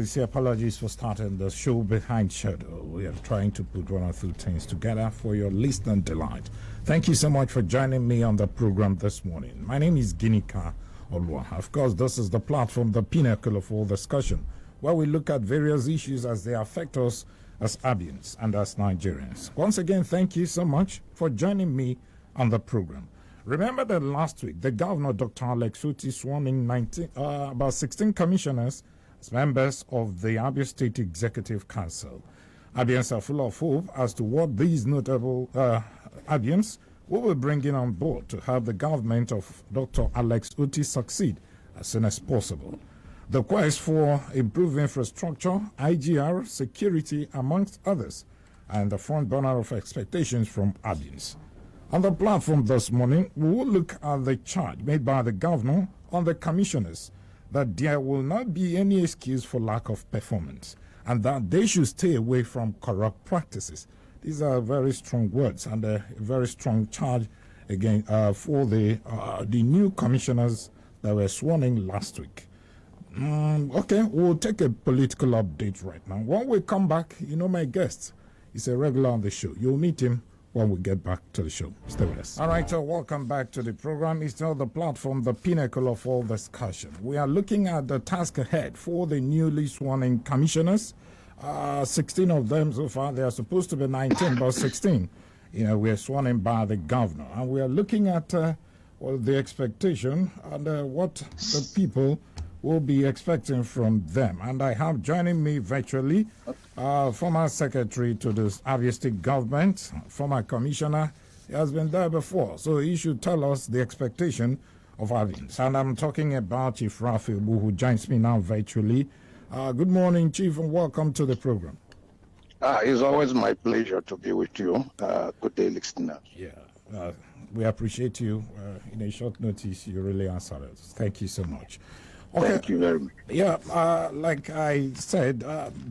sincere apologies for starting the show behind schedule. We are trying to put one or two things together for your listening delight. Thank you so much for joining me on the program this morning. My name is Ginika Olwa. Of course, this is the platform, the pinnacle of all discussion, where we look at various issues as they affect us as Abians and as Nigerians. Once again, thank you so much for joining me on the program. Remember that last week, the governor, Dr. Alex Otti, sworn in about 16 commissioners as members of the Abia State Executive Council. Abians are full of hope as to what these notable Abians will be bringing on board to help the government of Dr. Alex Otti succeed as soon as possible. The quest for improved infrastructure, IGR, security, amongst others, and the front burner of expectations from Abians. On the platform this morning, we will look at the charge made by the governor on the commissioners that there will not be any excuse for lack of performance and that they should stay away from corrupt practices. These are very strong words and a very strong charge again for the new commissioners that were sworn in last week. Okay, we'll take a political update right now. When we come back, my guest is a regular on the show. You'll meet him when we get back to the show. Stay with us. All right, welcome back to the program. It's now the platform, the pinnacle of all discussion. We are looking at the task ahead for the newly sworn-in commissioners. 16 of them so far. They are supposed to be 19, but 16. We are sworn in by the governor. And we are looking at the expectation and what the people will be expecting from them. And I have joining me virtually former secretary to the Abia State government, former commissioner. He has been there before, so he should tell us the expectation of Abians. And I'm talking about Chief Raphael, who joins me now virtually. Good morning, Chief, and welcome to the program. It's always my pleasure to be with you. Good day, listeners. Yeah, we appreciate you. In a short notice, you really answered us. Thank you so much. Okay. Thank you very much. Yeah, like I said,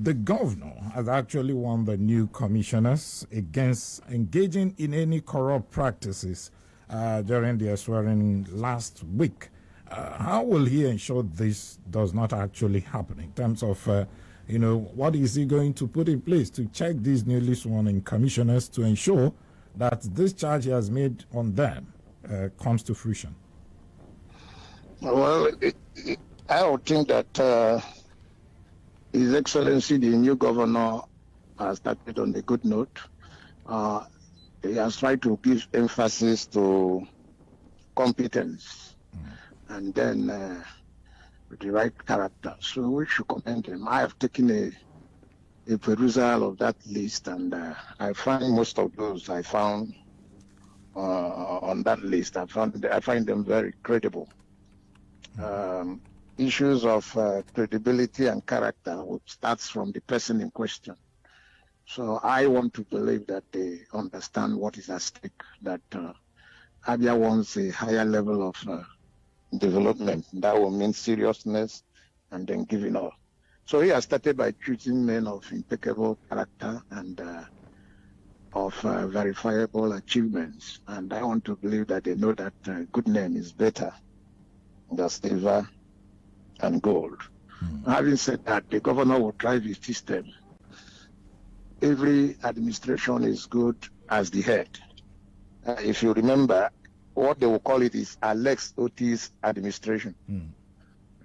the governor has actually warned the new commissioners against engaging in any corrupt practices during their swearing last week. How will he ensure this does not actually happen in terms of, what is he going to put in place to check these newly sworn-in commissioners to ensure that this charge he has made on them comes to fruition? Well, I would think that His Excellency, the new governor, has started on a good note. He has tried to give emphasis to competence and then the right character. So we should commend him. I have taken a perusal of that list, and I find most of those I found on that list. I find them very credible. Issues of credibility and character starts from the person in question. So I want to believe that they understand what is at stake, that Abia wants a higher level of development. That will mean seriousness and then giving up. So he has started by choosing men of impeccable character and of verifiable achievements. And I want to believe that they know that good name is better than silver and gold. Having said that, the governor will drive his system. Every administration is good as the head. If you remember, what they will call it is Alex Otti's administration.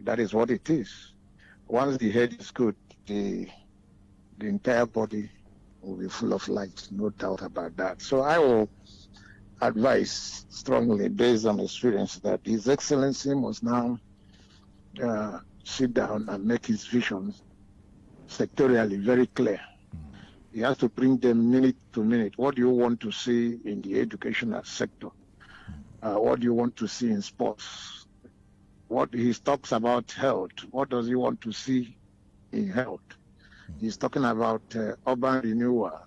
That is what it is. Once the head is good, the entire body will be full of light, no doubt about that. So I will advise strongly, based on experience, that His Excellency must now sit down and make his visions sectorially very clear. He has to bring them minute to minute. What do you want to see in the educational sector? What do you want to see in sports? What he talks about health. What does he want to see in health? He's talking about urban renewal,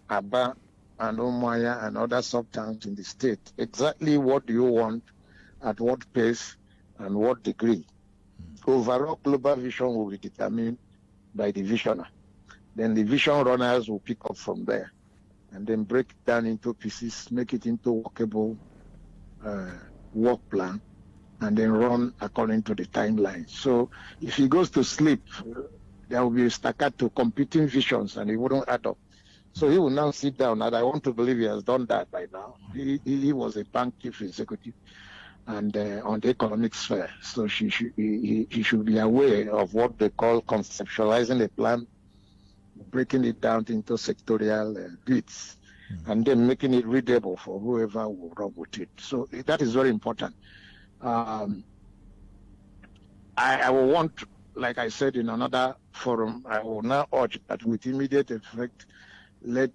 Aba and Umuahia and other sub-towns in the state. Exactly what do you want, at what pace, and what degree? Overall global vision will be determined by the visioner. Then the vision runners will pick up from there and then break it down into pieces, make it into workable work plan, and then run according to the timeline. So if he goes to sleep there will be staccato competing visions, and it wouldn't add up. So he will now sit down, and I want to believe he has done that by now. He was a bank chief executive and on the economic sphere. So he should be aware of what they call conceptualizing a plan, breaking it down into sectorial bits, and then making it readable for whoever will run with it. So that is very important. I will want, like I said in another forum, I will now urge that with immediate effect, let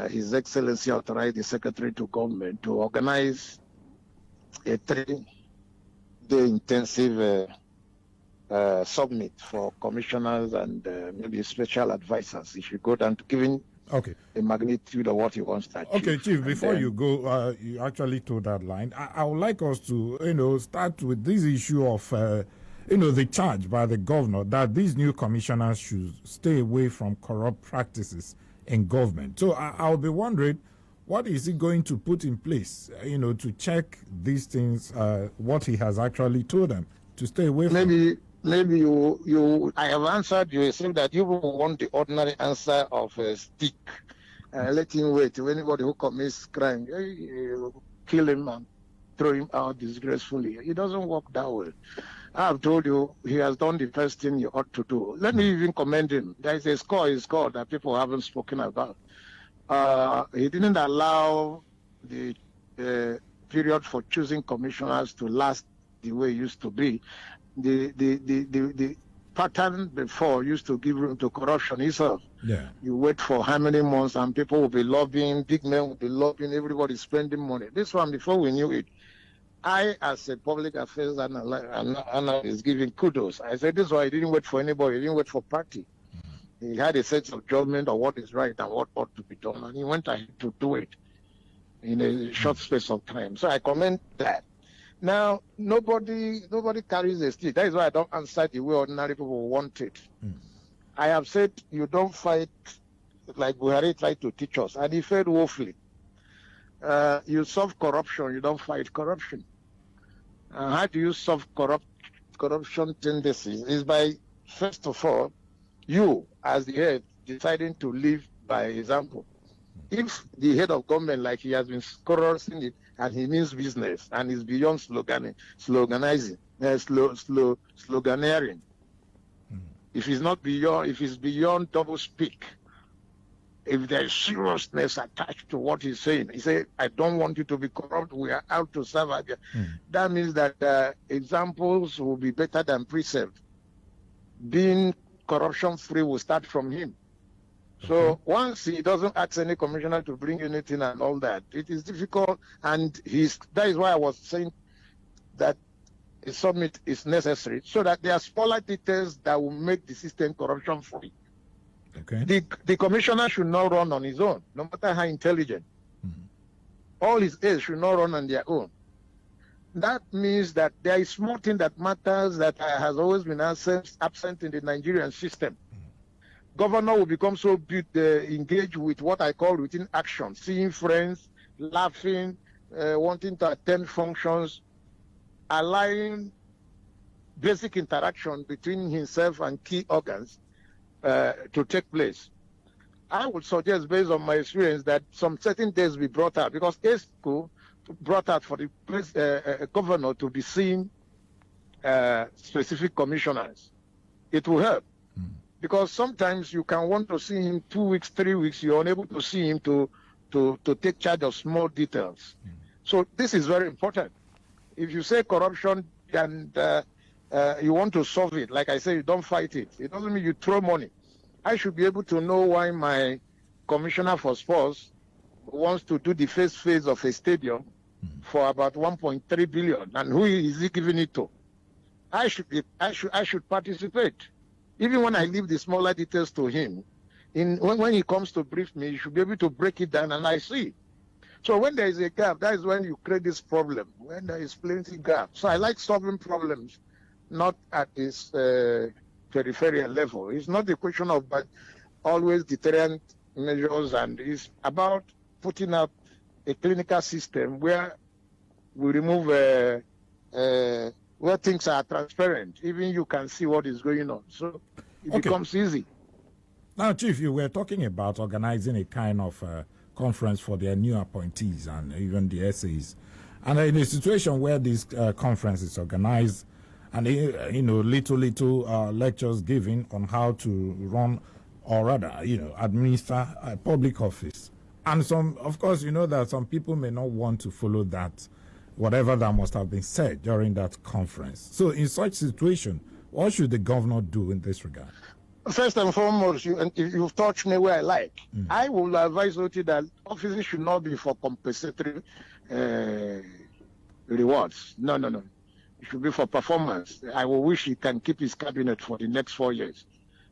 His Excellency authorize the Secretary to Government to organize a 3-day intensive summit for commissioners and maybe special advisors. He should go down to giving the magnitude of what he wants to achieve. Okay, Chief, before you go, you actually told that line. I would like us to, start with this issue of, the charge by the governor that these new commissioners should stay away from corrupt practices in government. So I'll be wondering, what is he going to put in place, to check these things, what he has actually told them to stay away from? Maybe you. I have answered you. It seems that you want the ordinary answer of a stick. Let him wait. To anybody who commits crime, you kill him and throw him out disgracefully. It doesn't work that way. I have told you he has done the first thing you ought to do. Let me even commend him. There is a score that people haven't spoken about. He didn't allow the period for choosing commissioners to last the way it used to be. The pattern before used to give room to corruption itself. Yeah. You wait for how many months and people will be lobbying, big men will be lobbying, everybody spending money. This one, before we knew it, I, as a public affairs analyst, giving kudos. I said this is why he didn't wait for anybody, he didn't wait for party. He had a sense of judgment of what is right and what ought to be done, and he went ahead to do it in a short space of time. So I commend that. Now, nobody carries a stick. That is why I don't answer the way ordinary people want it. I have said you don't fight like Buhari tried to teach us, and he failed woefully. You solve corruption, you don't fight corruption. How do you solve corruption tendencies? Is by, first of all, you, as the head, deciding to live by example. If the head of government, like he has been scouring it, and he means business, and is beyond sloganeering, if it's beyond double speak, if there's seriousness attached to what he's saying, he said, I don't want you to be corrupt, we are out to serve Abia. That means that examples will be better than precept. Being corruption-free will start from him. So once he doesn't ask any commissioner to bring anything and all that, it is difficult, and that is why I was saying that a summit is necessary, so that there are smaller details that will make the system corruption-free. Okay. The commissioner should not run on his own, no matter how intelligent. All his aides should not run on their own. That means that there is small thing that matters that has always been absent in the Nigerian system. Governor will become so engaged with what I call routine action, seeing friends, laughing, wanting to attend functions, allowing basic interaction between himself and key organs to take place. I would suggest, based on my experience, that some certain days be brought out, because ESCO brought out for the governor to be seeing specific commissioners. It will help. Because sometimes you can want to see him 2 weeks, 3 weeks, you're unable to see him to take charge of small details. So this is very important. If you say corruption and you want to solve it, like I say, you don't fight it. It doesn't mean you throw money. I should be able to know why my commissioner for sports wants to do the first phase of a stadium for about 1.3 billion, and who is he giving it to? I should participate. Even when I leave the smaller details to him, when he comes to brief me, he should be able to break it down, and I see. So when there is a gap, that is when you create this problem, when there is plenty gap. So I like solving problems, not at this peripheral level. It's not a question of always deterrent measures, and it's about putting up a clinical system where we remove where things are transparent. Even you can see what is going on. So It becomes easy. Now, Chief, you were talking about organizing a kind of conference for their new appointees and even the SAs. And in a situation where this conference is organized and, little lectures given on how to run or rather, administer a public office. And of course, that some people may not want to follow that, whatever that must have been said during that conference. So in such situation, what should the governor do in this regard? First and foremost, you've touched me where I like. I will advise OT that offices should not be for compensatory rewards. No. It should be for performance. I will wish he can keep his cabinet for the next 4 years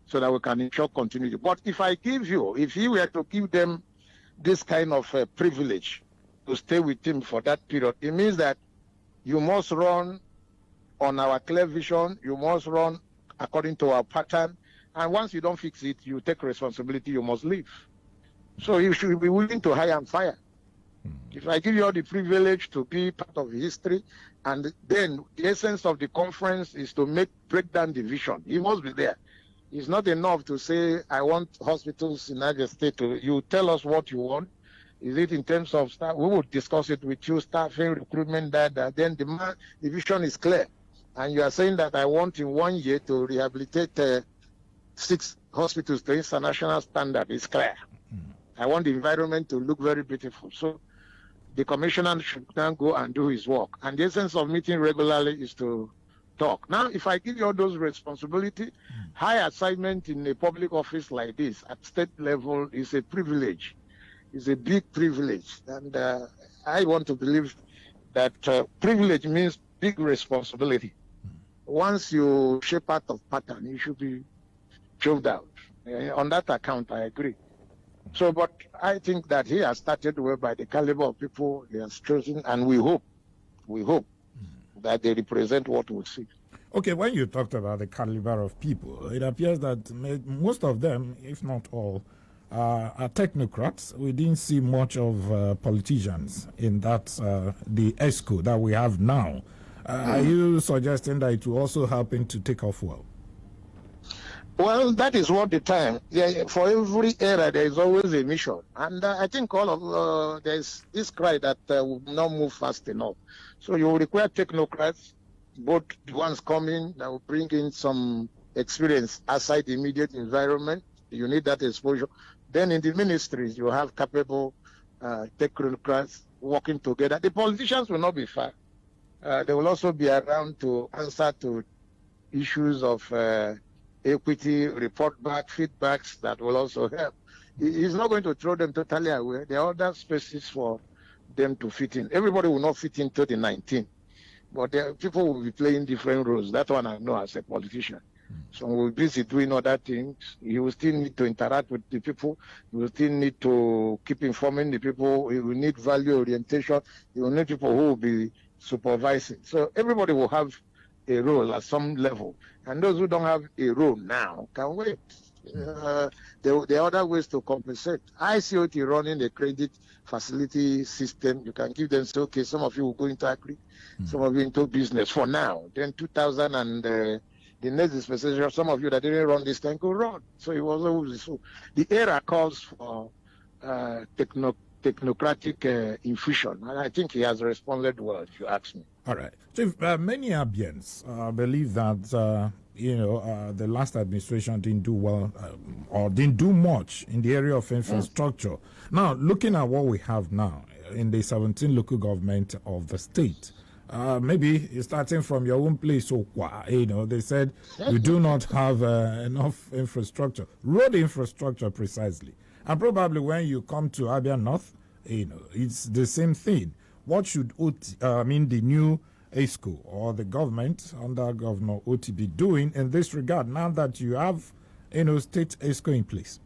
so that we can ensure continuity. But if he were to give them this kind of privilege to stay with him for that period, it means that you must run on our clear vision, you must run according to our pattern, and once you don't fix it, you take responsibility, you must leave. So you should be willing to hire and fire. If I give you all the privilege to be part of history, and then the essence of the conference is to break down division, you must be there. It's not enough to say, I want hospitals in Abia State. You tell us what you want. Is it in terms of staff? We will discuss it with you, staffing, recruitment, that. Then the vision is clear. And you are saying that I want in 1 year to rehabilitate 6 hospitals to international standard. It's clear. I want the environment to look very beautiful. So the commissioner should now go and do his work. And the essence of meeting regularly is to talk. Now, if I give you all those responsibility, high assignment in a public office like this at state level is a privilege. It's a big privilege. And I want to believe that privilege means big responsibility. Once you shape out of pattern, you should be shoved out. On that account, I agree. So, but I think that he has started well by the caliber of people he has chosen, and we hope that they represent what we see. Okay, when you talked about the caliber of people, it appears that most of them, if not all, are technocrats. We didn't see much of politicians in that the ESCO that we have now. Are you suggesting that it will also help him to take off well? Well, that is what the time. Yeah, for every era, there is always a mission. And I think there's this cry that will not move fast enough. So you will require technocrats, both the ones coming that will bring in some experience outside the immediate environment. You need that exposure. Then in the ministries, you have capable technocrats working together. The politicians will not be far. They will also be around to answer to issues of equity, report back, feedbacks that will also help. He's not going to throw them totally away. There are other spaces for them to fit in. Everybody will not fit into the 19, but people will be playing different roles. That one I know as a politician. Some will be busy doing other things. You will still need to interact with the people. You will still need to keep informing the people. You will need value orientation. You will need people who will be supervising. So everybody will have a role at some level. And those who don't have a role now can wait. There are other ways to compensate. ICOT running a credit facility system. You can give them, say, okay, some of you will go into agri, some of you into business for now. Then 2000 and the next dispensation, some of you that didn't run this time could run. So it was always so. The era calls for technocratic infusion, and I think he has responded well, if you ask me. All right. Chief, many Abians believe that, the last administration didn't do well or didn't do much in the area of infrastructure. Now, looking at what we have now in the 17 local government of the state, maybe starting from your own place, they said you do not have enough infrastructure, road infrastructure precisely. And probably when you come to Abia North, it's the same thing. What should the new ESCO or the government under Governor Oti be doing in this regard now that you have, state ESCO in place?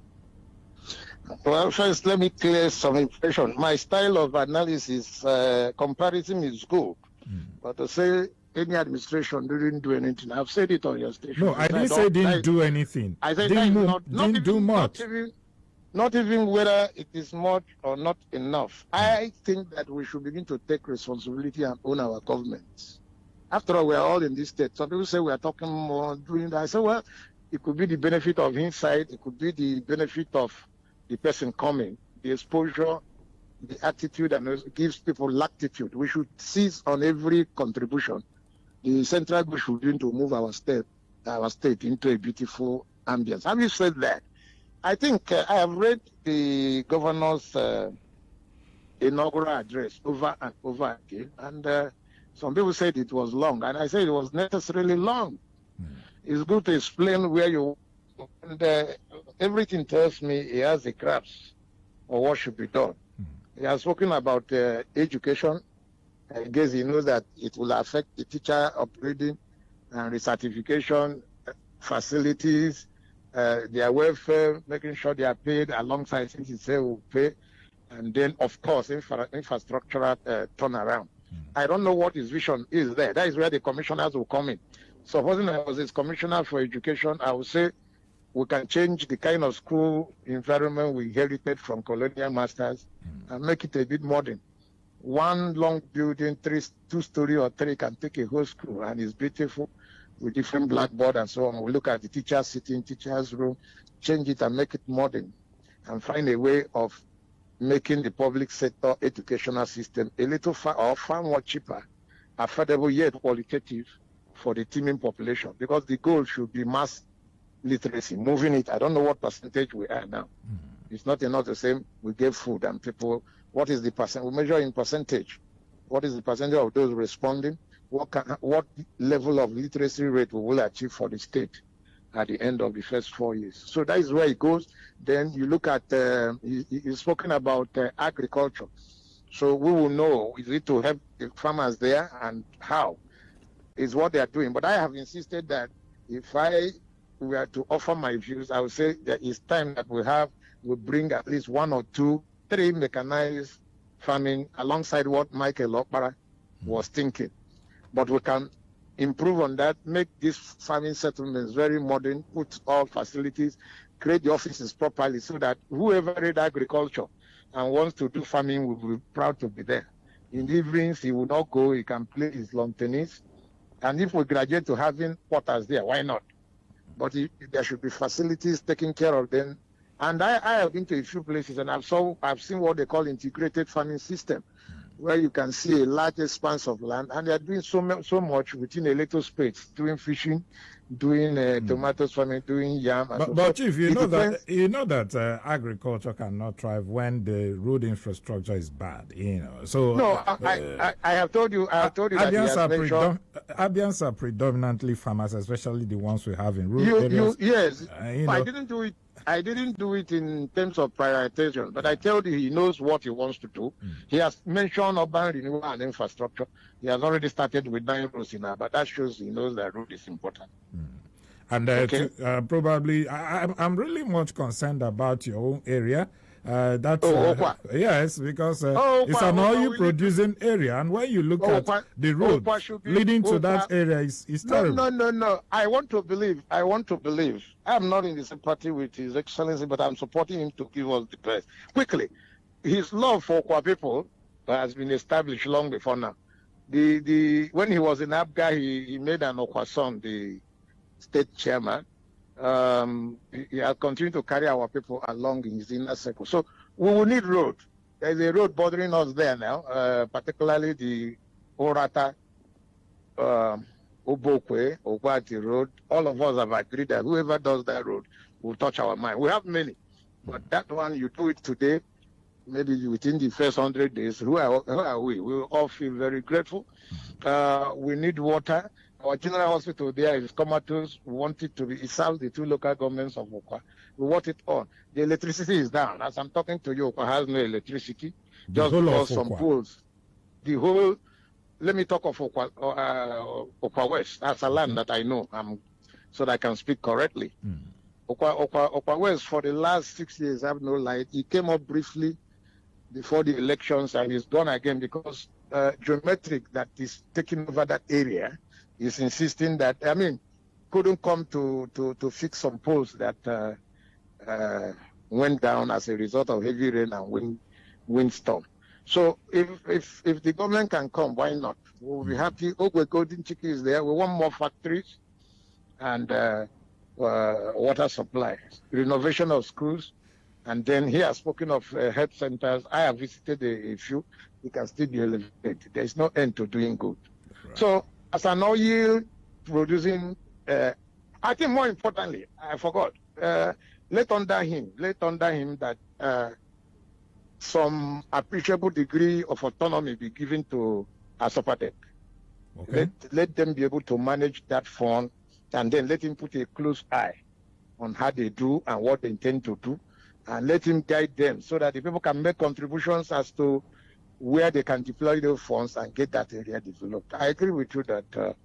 Well, first, let me clear some impression. My style of analysis, comparison is good. But to say any administration didn't do anything, I've said it on your station. No, I didn't say didn't do anything. I said didn't do much. Not even whether it is much or not enough. I think that we should begin to take responsibility and own our governments. After all, we are all in this state. Some people say we are talking more, doing that. I say, well, It could be the benefit of inside. It could be the benefit of the person coming, the exposure, the attitude, and it gives people latitude. We should seize on every contribution. The central government should do to move our state into a beautiful ambience. Having said that, I think I have read the governor's inaugural address over and over again, and some people said it was long, and I said it was necessarily long. It's good to explain where you, and everything tells me he has the grasp of what should be done. He has spoken about education. I guess he knows that it will affect the teacher upgrading and recertification, facilities, their welfare, making sure they are paid alongside things he said will pay, and then, of course, infrastructural turnaround. I don't know what his vision is there. That is where the commissioners will come in. Supposing I was his commissioner for education, I would say we can change the kind of school environment we inherited from colonial masters and make it a bit modern. One long building, two-story or three, can take a whole school, and it's beautiful with different blackboard and so on. We look at the teachers sitting, teachers' room, change it and make it modern, and find a way of making the public sector educational system a little far more cheaper, affordable yet qualitative for the teeming population, because the goal should be mass literacy, moving it. I don't know what percentage we are now. It's not enough to say we gave food and people, what is the percent? We measure in percentage. What is the percentage of those responding? What level of literacy rate we will achieve for the state at the end of the first 4 years? So that is where it goes. Then you look at, he's spoken about agriculture. So we will know, is it to help the farmers there, and how is what they are doing. But I have insisted that if I were to offer my views, I would say that it's time that we bring at least 1 or 2, 3 mechanized farming alongside what Michael Okpara was thinking. But we can improve on that, make these farming settlements very modern, put all facilities, create the offices properly so that whoever read agriculture and wants to do farming will be proud to be there. In the evenings, he will not go, he can play his lawn tennis. And if we graduate to having potters there, why not? But there should be facilities taking care of them. And I have been to a few places, and I've seen what they call integrated farming system, where you can see a large expanse of land, and they are doing so much within a little space, doing fishing, doing tomatoes farming, doing yam. But Chief, you know that agriculture cannot thrive when the road infrastructure is bad. So no, I have told you. Abians are predominantly farmers, especially the ones we have in rural areas. Yes, I didn't do it. I didn't do it in terms of prioritization, but I told you he knows what he wants to do. He has mentioned urban renewal and infrastructure. He has already started with 9 roads in but that shows he knows that road is important. And probably, I'm really much concerned about your own area. Yes, because it's an oil-producing area, and when you look at the road leading to that area, is terrible. No. I want to believe. I'm not in the same party with His Excellency, but I'm supporting him to give us the best. Quickly, his love for Okwa people has been established long before now. When he was in Abia, he made an Okwa son, the state chairman. He has continued to carry our people along in his inner circle. So we will need road. There's a road bothering us there now, particularly the Orata, Obokwe, Okwati road. All of us have agreed that whoever does that road will touch our mind. We have many, but that one, you do it today, maybe within the first 100 days, who are we? We will all feel very grateful. We need water. Our general hospital there is comatose. We want it to be, it serves the 2 local governments of Okwa. We want it on. The electricity is down. As I'm talking to you, Okwa has no electricity. Just because some poles. The whole, let me talk of Okwa West. That's a land that I know, so that I can speak correctly. Okwa West, for the last 6 years, have no light. It came up briefly before the elections, and it's gone again because Geometric that is taking over that area is insisting that, couldn't come to fix some poles that went down as a result of heavy rain and windstorm. So if the government can come, why not? We'll be happy. Ogwe Golden Chicken is there. We want more factories, and water supply, renovation of schools, and then he has spoken of health centers. I have visited a few. It can still be elevated. There is no end to doing good. Right. So, as an oil producing, I think more importantly, I forgot. Let under him that some appreciable degree of autonomy be given to Asopatec. Okay. Let them be able to manage that fund, and then let him put a close eye on how they do and what they intend to do, and let him guide them so that the people can make contributions as to where they can deploy those funds and get that area developed. I agree with you that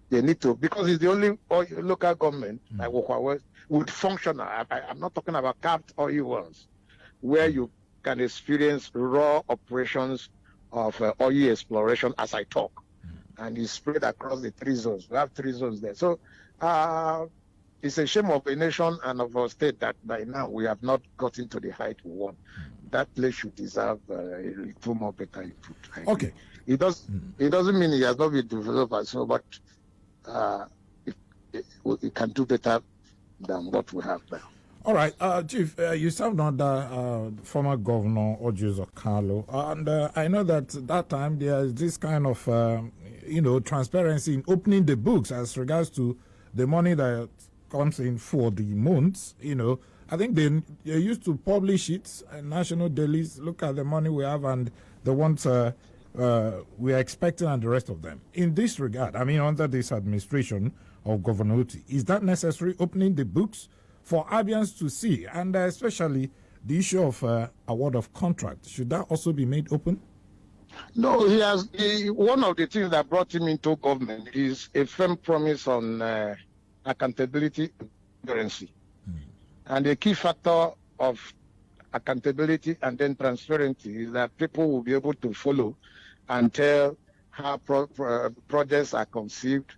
they need to, because it's the only local government like Wokwa West would function. I'm not talking about capped oil wells, where you can experience raw operations of oil exploration as I talk. And it's spread across the 3 zones. We have 3 zones there. So it's a shame of a nation and of our state that by now we have not gotten to the height we want. That place should deserve a little more better input. Okay. It doesn't mean it has not been developed as so, but it can do better than what we have now. All right, Chief, you served under former Governor Ojuzo Carlo, and I know that time there is this kind of, transparency in opening the books as regards to the money that comes in for the months. I think they used to publish it, national dailies, look at the money we have and the ones we are expecting and the rest of them. In this regard, under this administration of Governor Uti, is that necessary, opening the books for Abians to see, and especially the issue of award of contract? Should that also be made open? No, one of the things that brought him into government is a firm promise on accountability and transparency. And a key factor of accountability and then transparency is that people will be able to follow and tell how projects are conceived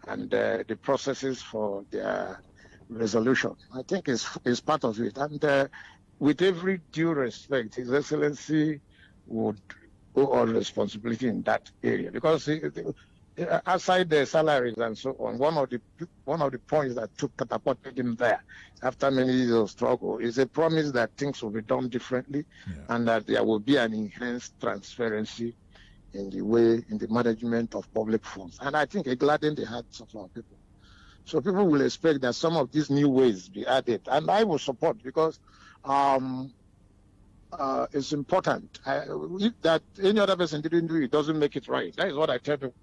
and the processes for their resolution. I think is part of it. And with every due respect, His Excellency would go on responsibility in that area, because aside the salaries and so on, one of the points that catapulted him there after many years of struggle is a promise that things will be done differently, and that there will be an enhanced transparency in the management of public funds. And I think it gladdened the hearts of our people. So people will expect that some of these new ways be added, and I will support, because it's important. If that any other person didn't do it, doesn't make it right. That is what I tell people.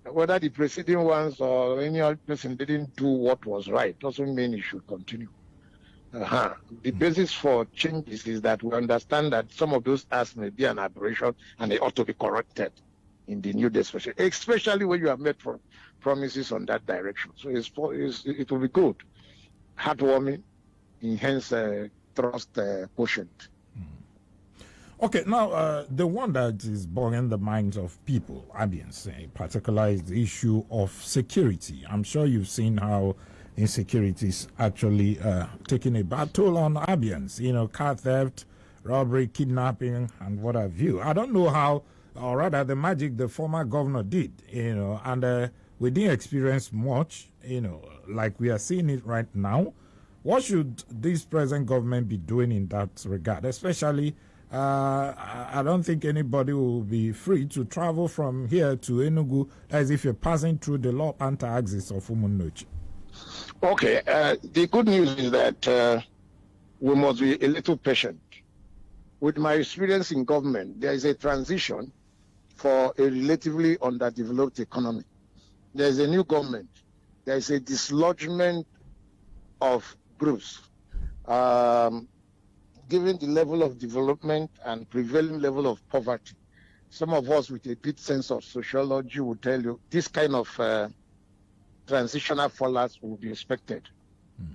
Whether the preceding ones or any other person didn't do what was right, doesn't mean it should continue. The basis for changes is that we understand that some of those acts may be an aberration and they ought to be corrected in the new dispensation, especially when you have made promises on that direction. So it will be good, heartwarming, enhance trust quotient. Okay, now the one that is boggling the minds of people, Abians in particular, is the issue of security. I'm sure you've seen how insecurity is actually taking a bad toll on Abians. Car theft, robbery, kidnapping, and what have you. I don't know how, or rather the magic the former governor did, and we didn't experience much, like we are seeing it right now. What should this present government be doing in that regard? Especially, I don't think anybody will be free to travel from here to Enugu as if you're passing through the law axis of Umunnochi. Okay, the good news is that we must be a little patient. With my experience in government, there is a transition for a relatively underdeveloped economy. There is a new government. There is a dislodgement of groups. Given the level of development and prevailing level of poverty, some of us with a deep sense of sociology will tell you this kind of transitional fallouts will be expected.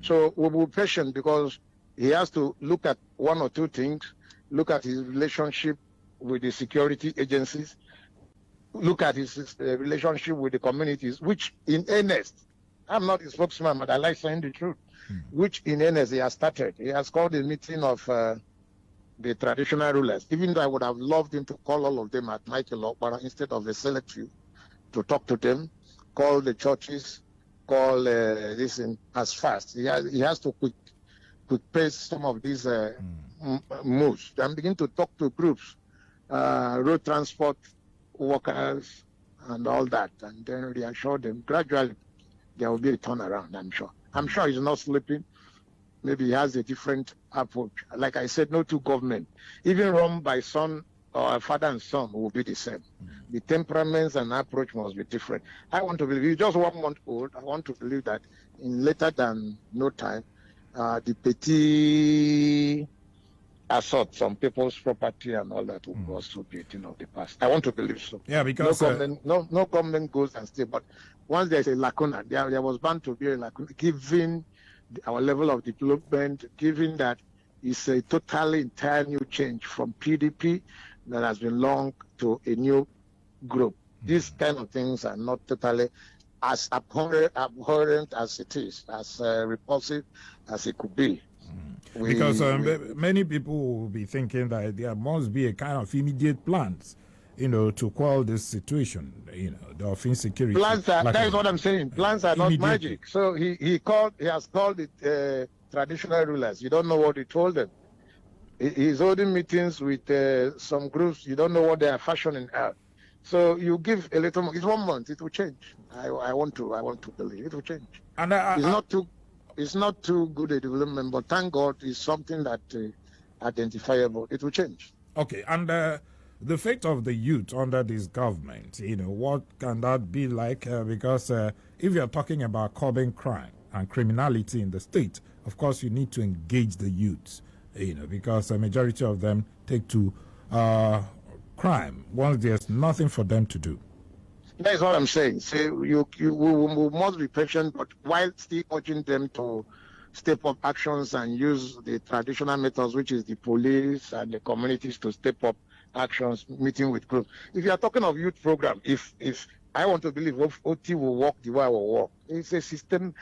So we'll be patient, because he has to look at one or two things, look at his relationship with the security agencies, look at his relationship with the communities, which in earnest, I'm not a spokesman, but I like saying the truth, which in earnest he has started. He has called a meeting of the traditional rulers, even though I would have loved him to call all of them at Michael Okpara instead of the select few, to talk to them, call the churches, call this in as fast. He has to quick pace some of these moves and begin to talk to groups, road transport workers and all that, and then reassure them. Gradually, there will be a turnaround, I'm sure. I'm sure he's not sleeping. Maybe he has a different approach. Like I said, no two government, even run by son or father and son, will be the same. The temperaments and approach must be different. I want to believe, he's just 1 month old. I want to believe that in later than no time, the petty assaults on people's property and all that will also be a thing of the past. I want to believe so. Yeah, because no government goes and stays, but once there's a lacuna, there was bound to be a lacuna, given our level of development, given that it's a totally entire new change from PDP that has been long to a new group. These kind of things are not totally as abhorrent as it is, as repulsive as it could be. Because many people will be thinking that there must be a kind of immediate plans, to quell this situation, the insecurity. Plans that is what I'm saying. Plans are not magic. So he has called it traditional rulers. You don't know what he told them. He's holding meetings with some groups. You don't know what they are fashioning out. So you give a little more. It's 1 month. It will change. I want to believe it will change. And it's not too good a development, but thank God it's something that identifiable. It will change. Okay, and the fate of the youth under this government, what can that be like? Because if you're talking about curbing crime and criminality in the state, of course you need to engage the youth, because a majority of them take to crime once there's nothing for them to do. That's what I'm saying. So we must be patient, but while still urging them to step up actions and use the traditional methods, which is the police and the communities, to step up actions, meeting with groups. If you are talking of youth program, if I want to believe OT will work the way I will work, it's a system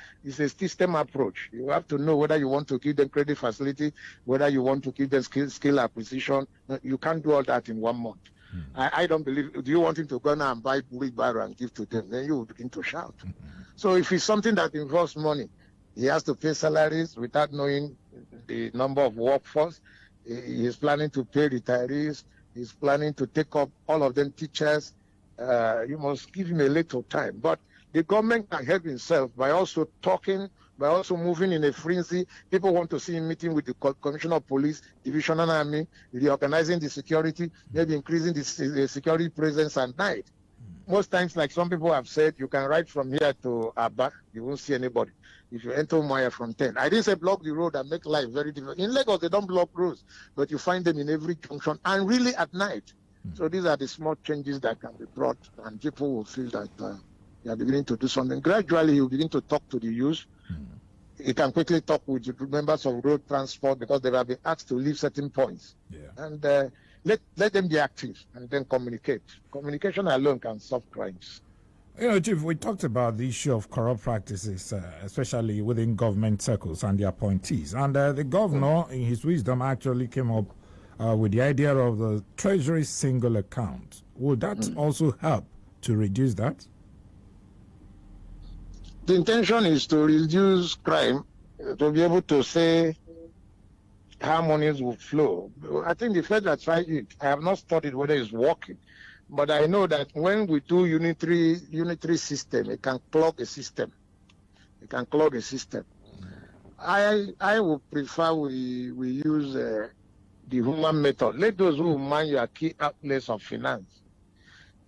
approach. You have to know whether you want to give them credit facility, whether you want to give them skill acquisition. You can't do all that in 1 month. I don't believe. Do you want him to go now and buy wheelbarrow and give to them? Then you will begin to shout. So if it's something that involves money, he has to pay salaries without knowing the number of workforce. He is planning to pay retirees. He's planning to take up all of them teachers. You must give him a little time. But the government can help himself by also talking, by also moving in a frenzy. People want to see him meeting with the Commissioner of Police, Divisional Army, reorganizing the security, maybe increasing the security presence at night. Most times, like some people have said, you can ride from here to Abia, you won't see anybody. If you enter Maya from 10. I didn't say block the road and make life very difficult. In Lagos, they don't block roads, but you find them in every junction and really at night. So these are the small changes that can be brought, and people will feel that they are beginning to do something. Gradually, you begin to talk to the youth. You can quickly talk with the members of road transport because they have been asked to leave certain points. And let them be active and then communicate. Communication alone can solve crimes. Chief, we talked about the issue of corrupt practices, especially within government circles and the appointees. And the governor, in his wisdom, actually came up with the idea of the Treasury single account. Would that also help to reduce that? The intention is to reduce crime, to be able to say how monies will flow. I think the Fed tried it. I have not studied whether it's working. But I know that when we do unitary system, it can clog a system. It can clog a system. I would prefer we use the human method. Let those who man your key outlets of finance,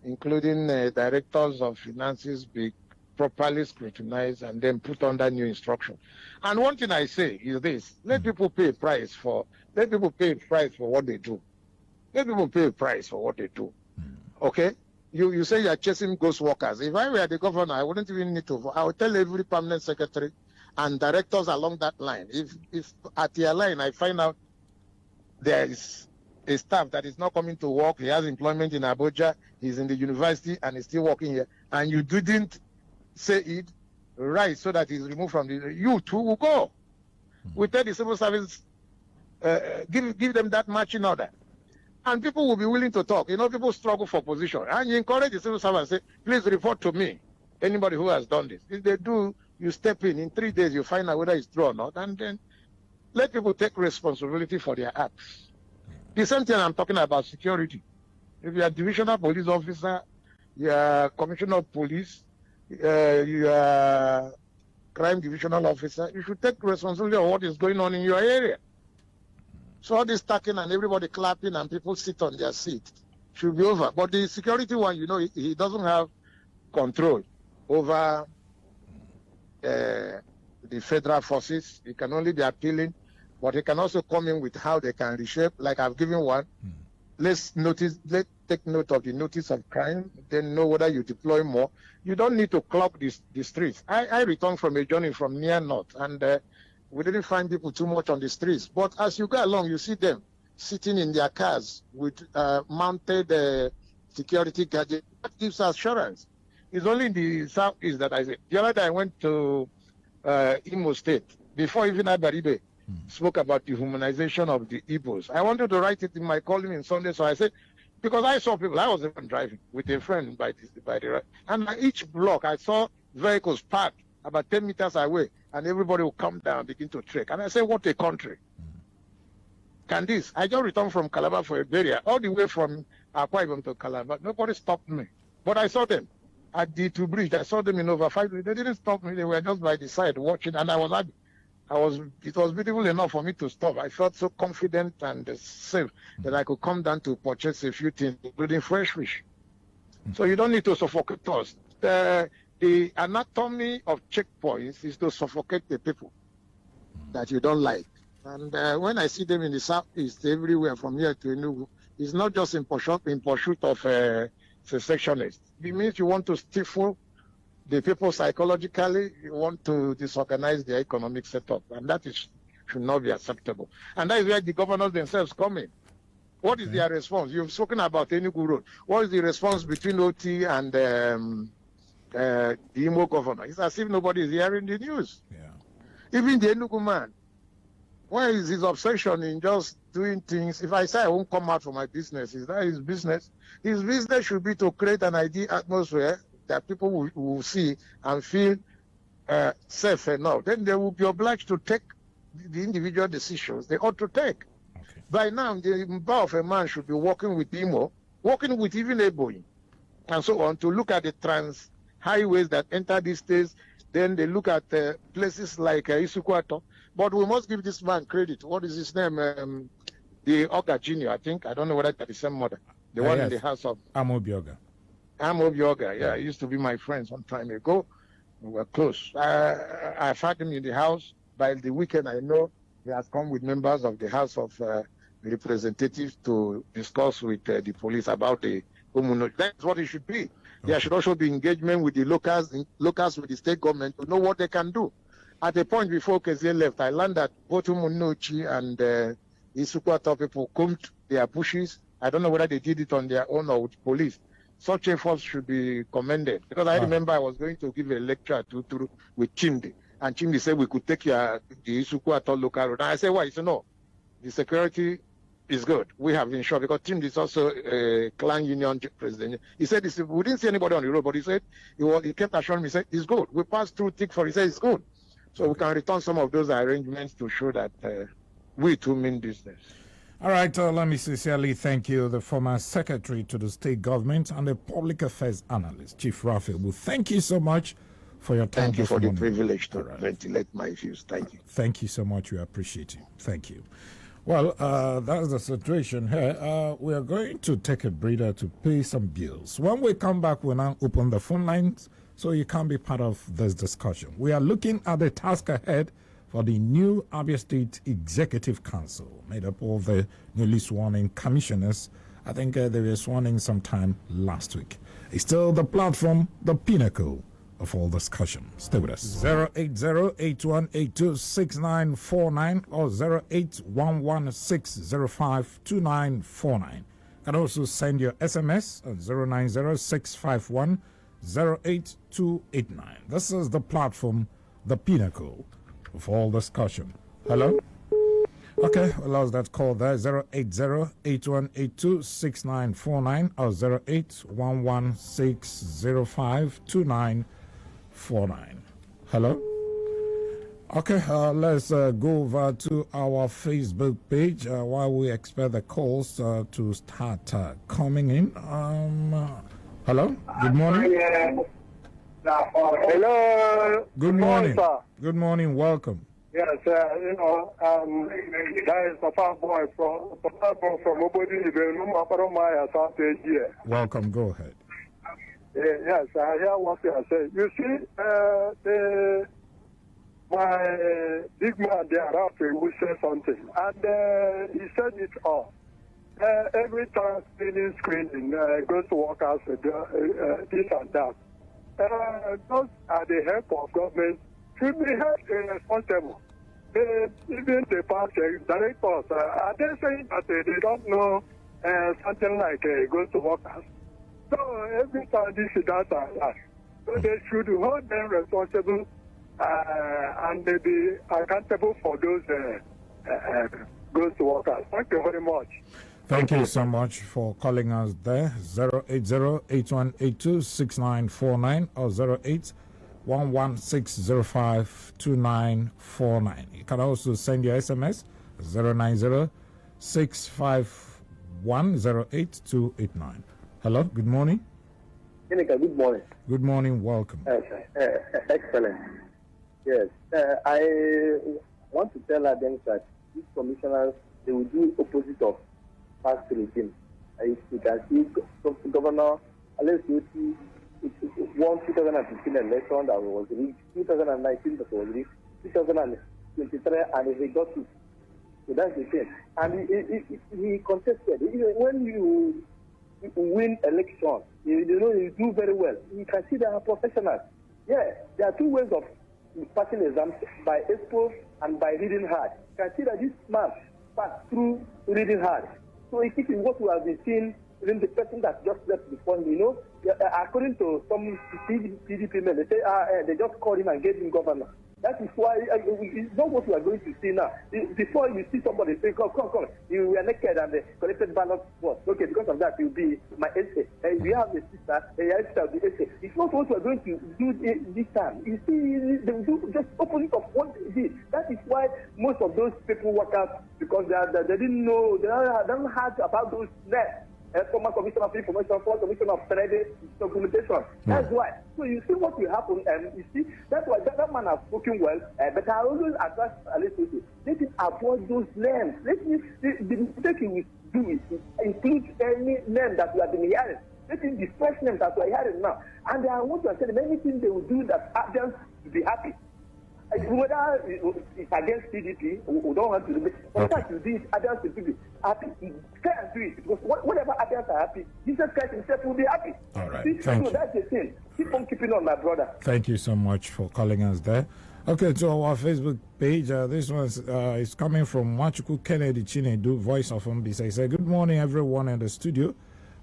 including directors of finances, be properly scrutinized and then put under new instruction. And one thing I say is this: let people pay a price for what they do. Let people pay a price for what they do. Okay? You say you are chasing ghost workers. If I were the governor, I wouldn't even need to. I would tell every permanent secretary and directors along that line. If at your line I find out there is a staff that is not coming to work, he has employment in Abuja, he's in the university and he's still working here, and you didn't say it right so that he's removed from the, you too will go. We tell the civil service, give them that matching order. And people will be willing to talk. People struggle for position. And you encourage the civil servant and say, please report to me, anybody who has done this. If they do, You step in 3 days, you find out whether it's true or not, and then let people take responsibility for their acts. The same thing I'm talking about security. If you are divisional police officer, you are commissioner of police, you are crime divisional officer, you should take responsibility of what is going on in your area. So all this talking and everybody clapping and people sit on their seat should be over. But the security one, he doesn't have control over the federal forces. He can only be appealing, but he can also come in with how they can reshape. Like I've given one. Let's take note of the notice of crime, then know whether you deploy more. You don't need to clog the streets. I returned from a journey from near north, and we didn't find people too much on the streets. But as you go along, you see them sitting in their cars with mounted security gadgets. That gives assurance. It's only in the southeast that I say. The other day I went to Imo State, before even Abaribe spoke about the humanization of the Igbos. I wanted to write it in my column in Sunday, so I said, because I saw people, I was even driving with a friend by the road, and at each block I saw vehicles parked about 10 meters away, and everybody will come down and begin to trek. And I said, what a country. Can this? I just returned from Calabar for a burial, all the way from Akwa Ibom to Calabar. Nobody stopped me. But I saw them at the two bridge. I saw them in over 5 minutes. They didn't stop me. They were just by the side watching, and I was happy. It was beautiful enough for me to stop. I felt so confident and safe that I could come down to purchase a few things, including fresh fish. So you don't need to suffocate us. The anatomy of checkpoints is to suffocate the people that you don't like. And when I see them in the southeast, everywhere from here to Enugu, it's not just in pursuit of secessionists. It means you want to stifle the people psychologically, you want to disorganize their economic setup, and that should not be acceptable. And that is where the governors themselves come in. What is their response? You've spoken about Enugu Road. What is the response between OT and the Imo governor? It's as if nobody is hearing the news. Yeah. Even the Enugu man, where is his obsession in just doing things? If I say I won't come out for my business, is that his business? His business should be to create an ideal atmosphere that people will see and feel safe enough. Then they will be obliged to take the individual decisions they ought to take. Okay. By now, the bar of a man should be working with Imo, working with even Eboyi, and so on, to look at the trans highways that enter these states. Then they look at places like Isukwato. But we must give this man credit. What is his name? The Oga Jr., I think. I don't know whether that's the same mother. The one in the house of Amobioga. Amobioga, yeah. He used to be my friend some time ago. We were close. I found him in the house. By the weekend, I know he has come with members of the House of Representatives to discuss with the police about the Umuno. That's what it should be. Okay. There should also be engagement with the locals with the state government to know what they can do. At the point before Kezie left, I learned that both Umunochi and Isukwato people combed their bushes. I don't know whether they did it on their own or with police. Such efforts should be commended. Because I remember I was going to give a lecture at Uturu with Chimdi. And Chimdi said we could take the Isukwato local road. And I said, why? He said, no, the security is good. We have ensured, because Chimdi is also a clan union president. He said, we didn't see anybody on the road, but he said, he kept assuring me, he said, it's good. We passed through thick for it. He said, it's good. So we can return some of those arrangements to show that we too mean business. All right, let me sincerely thank you, the former secretary to the state government and the public affairs analyst, Chief Raphael. Well, thank you so much for your time. Thank you for the privilege to ventilate my views. Thank you. Thank you so much. We appreciate you. Thank you. Well, that's the situation here. We are going to take a breather to pay some bills. When we come back, we'll now open the phone lines so you can be part of this discussion. We are looking at the task ahead for the new Abia State Executive Council, made up of the newly sworn-in commissioners. I think they were sworn in sometime last week. It's still the platform, the pinnacle of all discussion. Stay with us. 080-8182-6949 or 08116052949. You can also send your SMS at 090-651-08289. This is the platform, the pinnacle of all discussion. Hello? Okay, we lost that call there. 080-8182-6949 or 08116052949. Hello? Okay, let's go over to our Facebook page while we expect the calls to start coming in. Hello, good morning. Hello. Good morning. Sir. Good morning, welcome. Yes, that is Papa Boy from Obodi, South Asia. Welcome, go ahead. Yes, I hear what you are saying. You see, my big man there, Rafi, will say something, and he said it all. Every time screening goes to workers with this and that. Those are the help of government should be held responsible. Even the party directors, are they saying that they don't know something like goes to workers? So every time this is that and that. So they should hold them responsible and they be accountable for those goes to workers. Thank you very much. Thank you so much for calling us there. 080-8182-6949 or 08116052949. You can also send your SMS 090-651-08289. Hello, good morning. Good morning. Good morning, welcome. Excellent. Yes, I want to tell them that these commissioners, they will do opposite of past regime. You can see Governor Alessio won 2015 election that was rigged, 2019 that was rigged, 2023 and he got it. So that's the thing. And he contested. When you win election, you do very well. You can see they are professionals. Yeah, there are two ways of passing exams, by expo and by reading hard. You can see that this man passed through reading hard. So it is what we have been seeing, even the person that just left before me, according to some PDP men, they say they just called him and gave him governor. That is why it's not what we are going to see now. Before you see somebody say, come, you were naked and collected ballot votes. Okay, because of that, you'll be my essay. We have a sister, your sister will be essay. It's not what we are going to do this time. You see, they will do just opposite of what they did. That is why most of those people work out, because they didn't know, they don't have about those net. Former Commissioner of Information, former Commissioner of Trade Documentation. That's why. So you see what will happen, and you see that's why that man has spoken well. But I always advise Alessio, let him avoid those names. The mistake he will do is include any name that you have been hearing. Let him be fresh names that we are hearing now. And I want to tell them anything they will do that Abians will be happy. Whether it's against PDP, we don't want to do it. In fact, you do it, Abians will be happy. Try and do it, because whatever Abians are happy, Jesus Christ himself will be happy. All right, thank you. That's the thing. Keep on keeping on, my brother. Thank you so much for calling us there. Okay, to our Facebook page, this one is coming from Machuku Kennedy Chinedu, voice of Mbisa. He said, good morning, everyone in the studio.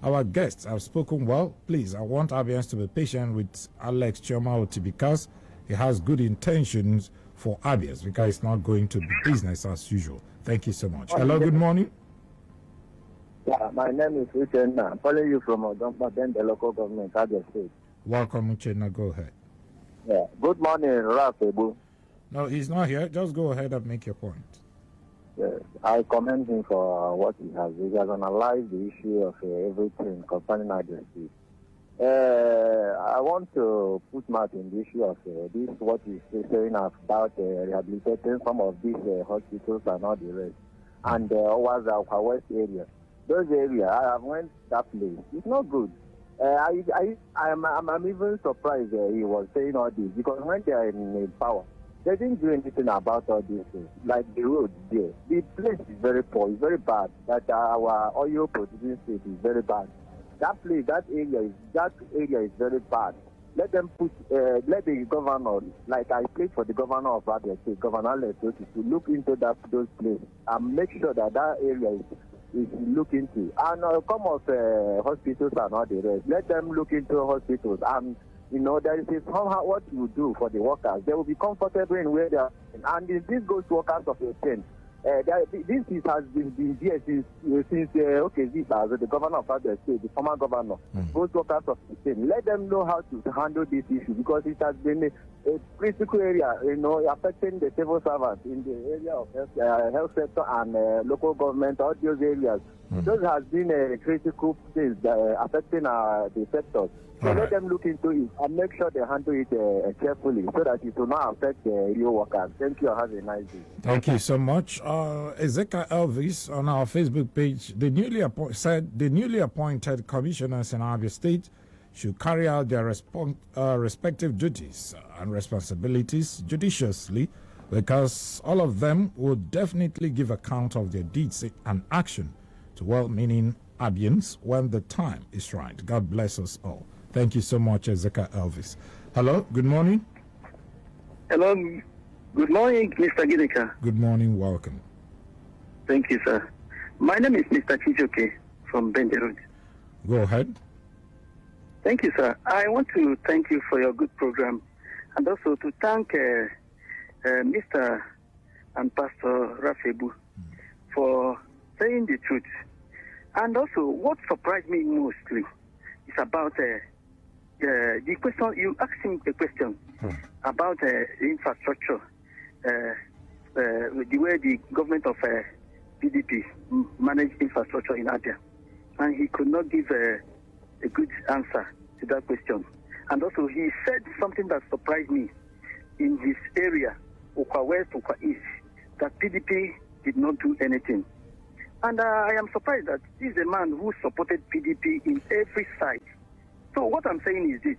Our guests have spoken well. Please, I want Abians to be patient with Alex Chioma Oti, because he has good intentions for Abias, because it's not going to be business as usual. Thank you so much. Hello, good morning. Yeah, my name is Richard. I'm calling you from Odompa, then the local government, Abia State. Welcome, Uchenna. Go ahead. Yeah. Good morning, Rafi. No, he's not here. Just go ahead and make your point. Yes, I commend him for what he has. He has analyzed the issue of everything concerning Abia State. I want to put mouth in the issue of this, what he's saying about rehabilitating some of these hospitals and all the rest. And was our West area. Those areas, I have went that place. It's not good. I'm even surprised he was saying all this, because when they are in power, they didn't do anything about all these things, like the road there. The place is very poor, it's very bad. That our oil producing state is very bad. That place, that area is very bad. Let them put, let the governor, like I played for the governor of Abia State, Governor Alessio, to look into those places and make sure that area is looked into. And come off hospitals and all the rest. Let them look into hospitals. And, there is somehow what you do for the workers. They will be comfortable in where they are. And if this goes to workers of a 10, this has been here since the governor of Abia State, the former governor, those workers of the state, let them know how to handle this issue, because it has been a critical area, affecting the civil servants in the area of health sector and local government, all those areas. Those has been a critical things affecting the sectors. So let them look into it and make sure they handle it carefully so that it will not affect the real workers. Thank you. Have a nice day. Thank you so much. Ezekiel Elvis on our Facebook page, the newly appointed commissioners in Abia State should carry out their respective duties and responsibilities judiciously, because all of them will definitely give account of their deeds and action to well-meaning Abians when the time is right. God bless us all. Thank you so much, Ezekiel Elvis. Hello, good morning. Hello, good morning, Mr. Ginika. Good morning, welcome. Thank you, sir. My name is Mr. Chijoke from Bende Road. Go ahead. Thank you, sir. I want to thank you for your good program, and also to thank Mr. and Pastor Rafebu for saying the truth. And also, what surprised me mostly is about the question you asked him a question about infrastructure, the way the government of PDP managed infrastructure in Abia, and he could not give a good answer to that question. And also, he said something that surprised me in his area, Okwa West, Okwa East, that PDP did not do anything. And I am surprised that this is a man who supported PDP in every side. So what I'm saying is this: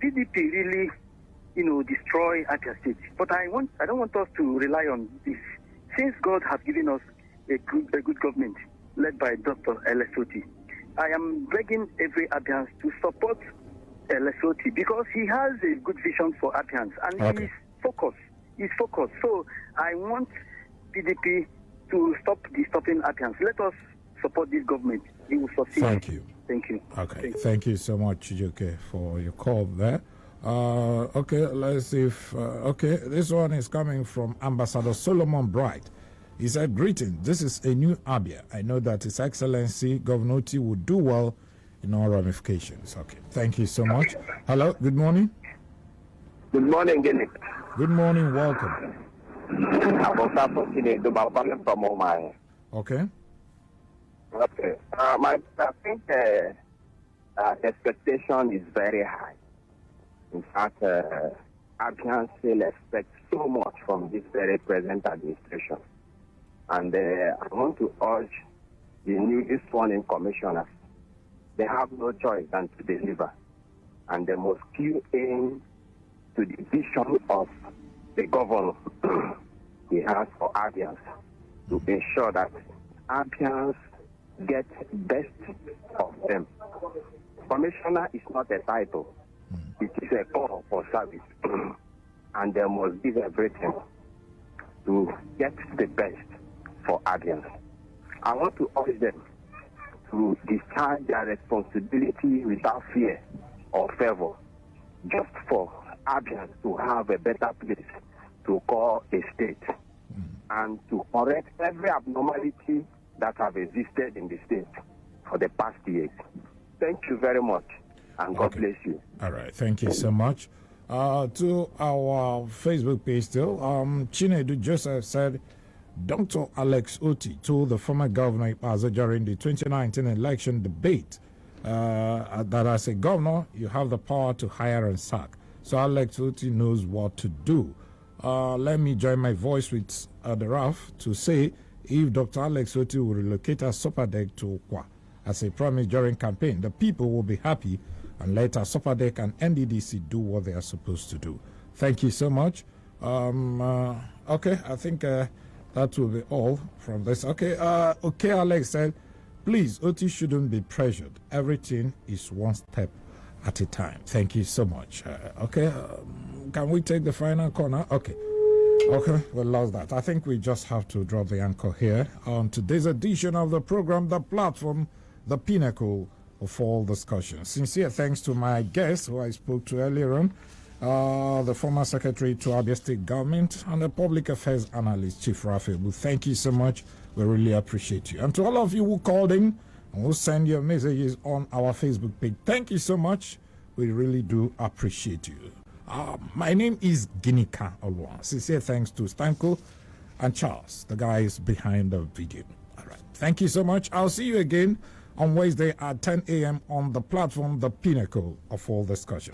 PDP really, destroy Abia State. But I don't want us to rely on this. Since God has given us a good government led by Dr. Lesoti, I am begging every Abians to support Lesoti because he has a good vision for Abians and he's focused. So I want PDP to stop disturbing Abians. Let us support this government. It will succeed. Thank you. Thank you. Okay. Thank you so much, Chijoke, for your call there. Let's see if... this one is coming from Ambassador Solomon Bright. He said, "Greetings. This is a new Abia. I know that His Excellency Governor Oti will do well in all ramifications." Okay. Thank you so much. Hello. Good morning. Good morning, Guinea. Good morning. Welcome. I was calling from Omai. Okay. Okay. I think the expectation is very high. In fact, Abians still expect so much from this very present administration. And I want to urge the newly sworn-in commissioners. They have no choice than to deliver. And they must key in to the vision of the governor he has for Abians to ensure that Abians get best of them. Commissioner is not a title. It is a call for service. And they must give everything to get the best for Abians. I want to urge them to discharge their responsibility without fear or favor, just for Abians to have a better place to call a state and to correct every abnormality that have existed in the state for the past years. Thank you very much, and God bless you. All right, thank you so much. To our Facebook page still, Chinedu Joseph said, Dr. Alex Oti told the former governor Ipazo during the 2019 election debate that as a governor, you have the power to hire and sack. So Alex Oti knows what to do. Let me join my voice with the RAF to say, if Dr. Alex Oti will relocate a super deck to Okwa, as a promise during campaign, the people will be happy and let our super deck and NDDC do what they are supposed to do. Thank you so much. Okay, I think that will be all from this. Okay, Alex said, please, Oti shouldn't be pressured. Everything is one step at a time. Thank you so much. Can we take the final corner? Okay, we lost that. I think we just have to drop the anchor here on today's edition of the program, The Platform, the pinnacle of all discussions. Sincere thanks to my guest who I spoke to earlier on, the former secretary to Abia State Government and the public affairs analyst, Chief Rafebu. Thank you so much. We really appreciate you. And to all of you who called in and who send your messages on our Facebook page, thank you so much. We really do appreciate you. My name is Ginika Olwa. Sincere thanks to Stanko and Charles, the guys behind the video. All right. Thank you so much. I'll see you again on Wednesday at 10 a.m. on the platform, the pinnacle of all discussion.